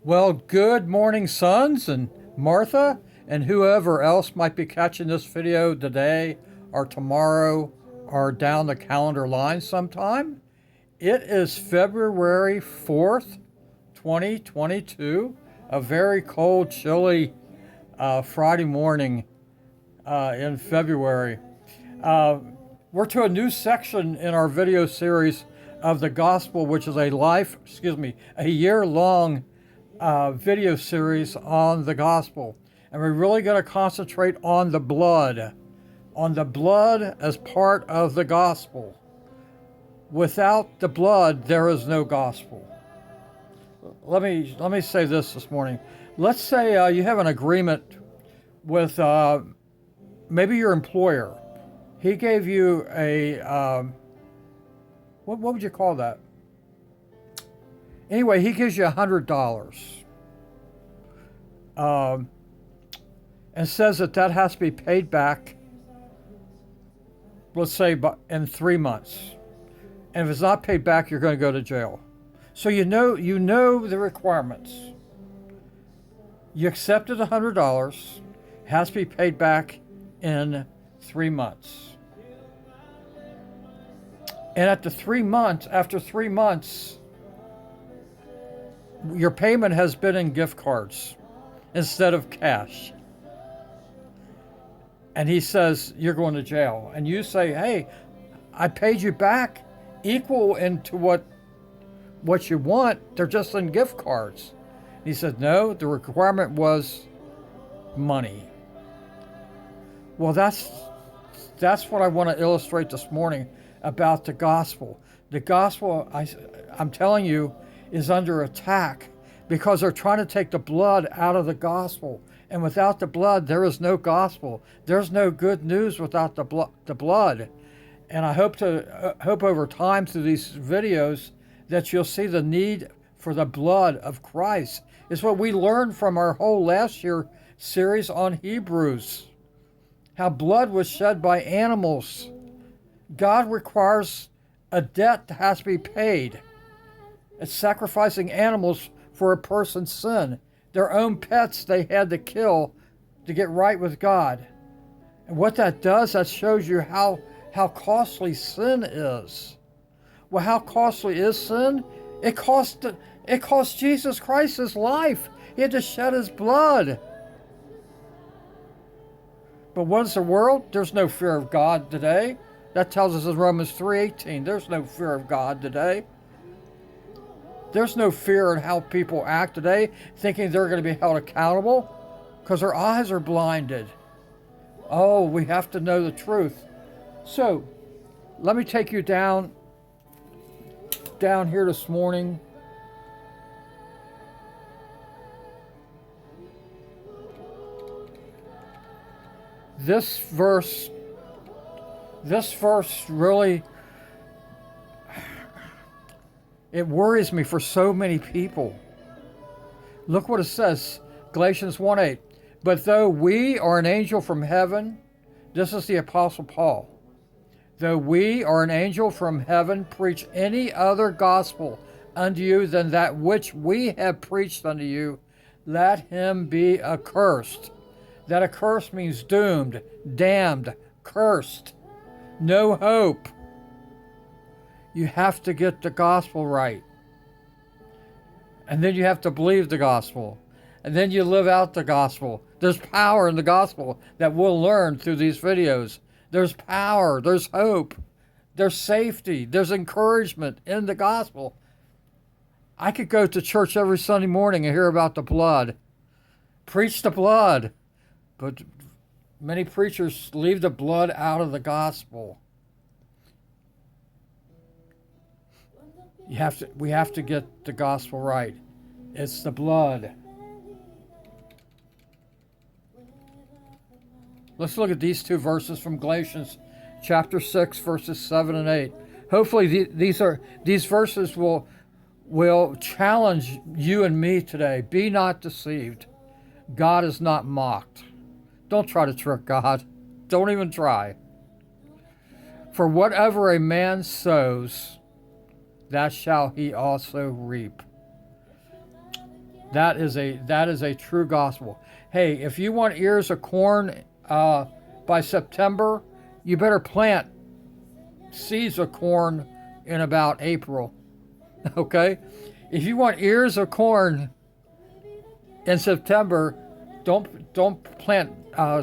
Well, good morning, sons and Martha, and whoever else might be catching this video today or tomorrow or down the calendar line sometime. It is February 4th, 2022, a very cold, chilly Friday morning in February. We're to a new section in our video series of the gospel, which is a year-long video series on the gospel. And we're really going to concentrate on the blood as part of the gospel. Without the blood, there is no gospel. Let me say this morning. Let's say you have an agreement with maybe your employer. He gave you a what would you call that? Anyway, he gives you $100 and says that has to be paid back, let's say, in 3 months. And if it's not paid back, you're going to go to jail. So you know the requirements. You accepted $100, has to be paid back in 3 months. And after 3 months, your payment has been in gift cards instead of cash. And he says, you're going to jail. And you say, hey, I paid you back equal into what you want. They're just in gift cards. And he said, no, the requirement was money. Well, that's what I want to illustrate this morning about the gospel. The gospel, I'm telling you, is under attack because they're trying to take the blood out of the gospel. And without the blood, there is no gospel. There's no good news without the blood. And I hope over time through these videos that you'll see the need for the blood of Christ. It's what we learned from our whole last year series on Hebrews. How blood was shed by animals. God requires a debt that has to be paid. It's sacrificing animals for a person's sin. Their own pets they had to kill to get right with God. And what that does, that shows you how costly sin is. Well, how costly is sin? It cost Jesus Christ his life. He had to shed his blood. But what is the world? There's no fear of God today. That tells us in Romans 3:18. There's no fear of God today. There's no fear in how people act today, thinking they're going to be held accountable because their eyes are blinded. Oh, we have to know the truth. So, let me take you down here this morning. This verse really, it worries me for so many people. Look what it says, Galatians 1:8. But though we are an angel from heaven, this is the Apostle Paul. Though we are an angel from heaven, preach any other gospel unto you than that which we have preached unto you, let him be accursed. That accursed means doomed, damned, cursed. No hope. You have to get the gospel right. And then you have to believe the gospel. And then you live out the gospel. There's power in the gospel that we'll learn through these videos. There's power, there's hope, there's safety, there's encouragement in the gospel. I could go to church every Sunday morning and hear about the blood. Preach the blood. But many preachers leave the blood out of the gospel. We have to get the gospel right. It's the blood. Let's look at these two verses from Galatians chapter 6, verses 7 and 8. Hopefully these verses will challenge you and me today. Be not deceived. God is not mocked. Don't try to trick God. Don't even try. For whatever a man sows, that shall he also reap. That is a true gospel. Hey, if you want ears of corn by September, you better plant seeds of corn in about April. Okay? If you want ears of corn in September, don't plant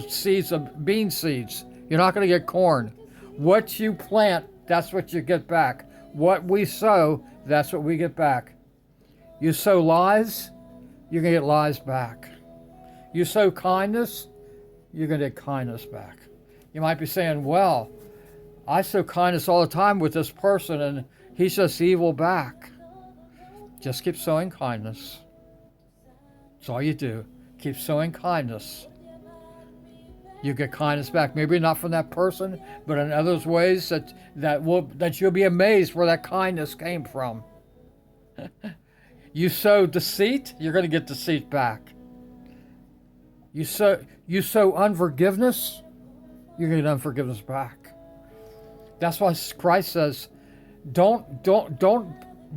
seeds of bean seeds. You're not going to get corn. What you plant, that's what you get back. What we sow, that's what we get back. You sow lies, you're going to get lies back. You sow kindness, you're going to get kindness back. You might be saying, well, I sow kindness all the time with this person and he's just evil back. Just keep sowing kindness. That's all you do. Keep sowing kindness. You get kindness back. Maybe not from that person, but in other ways that you'll be amazed where that kindness came from. You sow deceit, you're going to get deceit back. You sow unforgiveness, you're going to get unforgiveness back. That's why Christ says, don't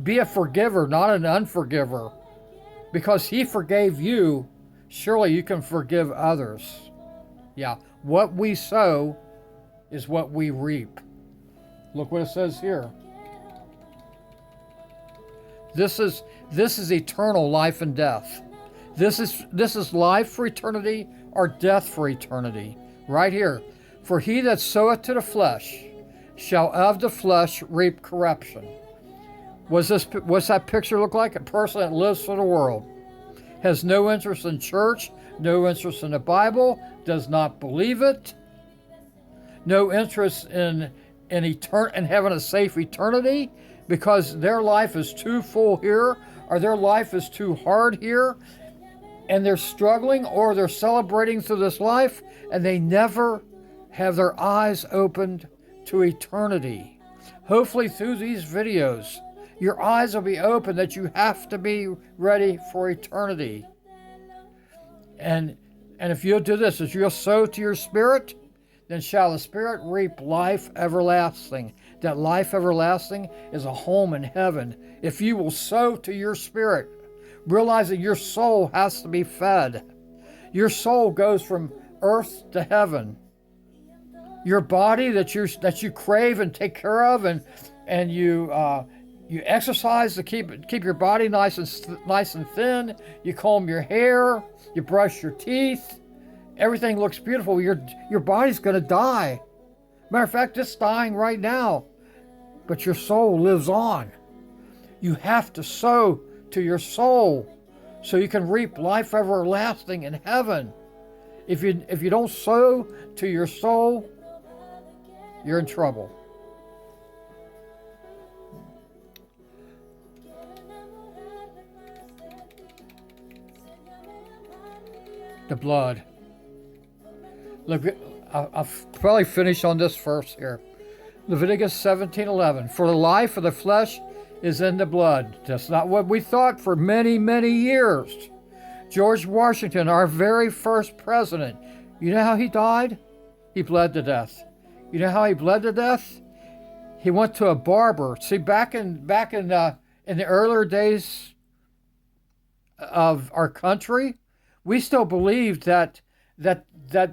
be a forgiver, not an unforgiver. Because he forgave you, surely you can forgive others. Yeah, what we sow is what we reap. Look what it says here. This is eternal life and death. This is life for eternity or death for eternity. Right here. For he that soweth to the flesh shall of the flesh reap corruption. What's that picture look like? A person that lives for the world, has no interest in church, no interest in the Bible, does not believe it, no interest in having a safe eternity, because their life is too full here, or their life is too hard here, and they're struggling, or they're celebrating through this life, and they never have their eyes opened to eternity. Hopefully through these videos, your eyes will be open that you have to be ready for eternity. And if you'll do this, as you'll sow to your spirit, then shall the spirit reap life everlasting. That life everlasting is a home in heaven. If you will sow to your spirit, realizing your soul has to be fed. Your soul goes from earth to heaven. Your body that you crave and take care of, and you exercise to keep your body nice and thin. You comb your hair. You brush your teeth. Everything looks beautiful. Your body's going to die. Matter of fact, it's dying right now. But your soul lives on. You have to sow to your soul so you can reap life everlasting in heaven. If you don't sow to your soul, you're in trouble. The blood. Look, I'll probably finish on this verse here. Leviticus 17:11. For the life of the flesh is in the blood. That's not what we thought for many, many years. George Washington, our very first president, you know how he died? He bled to death. You know how he bled to death? He went to a barber. See, back in the earlier days of our country, we still believed that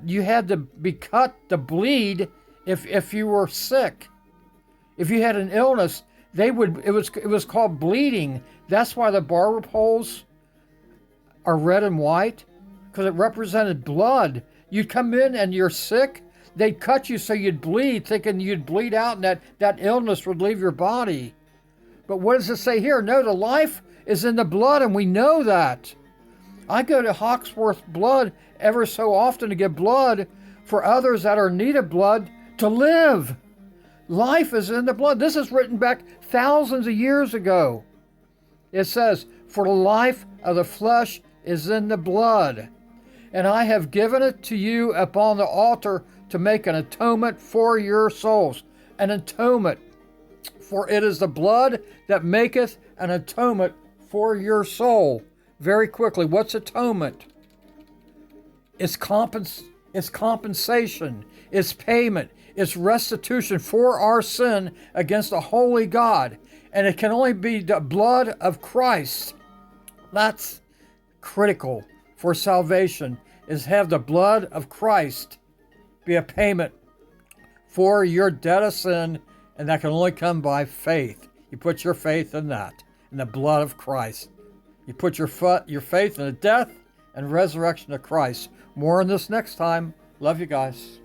you had to be cut to bleed if you were sick. If you had an illness, it was called bleeding. That's why the barber poles are red and white, because it represented blood. You'd come in and you're sick, they'd cut you so you'd bleed, thinking you'd bleed out and that illness would leave your body. But what does it say here? No, the life is in the blood, and we know that. I go to Hawksworth Blood ever so often to get blood for others that are in need of blood to live. Life is in the blood. This is written back thousands of years ago. It says, for the life of the flesh is in the blood, and I have given it to you upon the altar to make an atonement for your souls. An atonement, for it is the blood that maketh an atonement for your soul. Very quickly, what's atonement? It's compensation, it's payment, it's restitution for our sin against a holy God. And it can only be the blood of Christ. That's critical for salvation is have the blood of Christ be a payment for your debt of sin, and that can only come by faith. You put your faith in that, in the blood of Christ. You put your faith in the death and resurrection of Christ. More on this next time. Love you guys.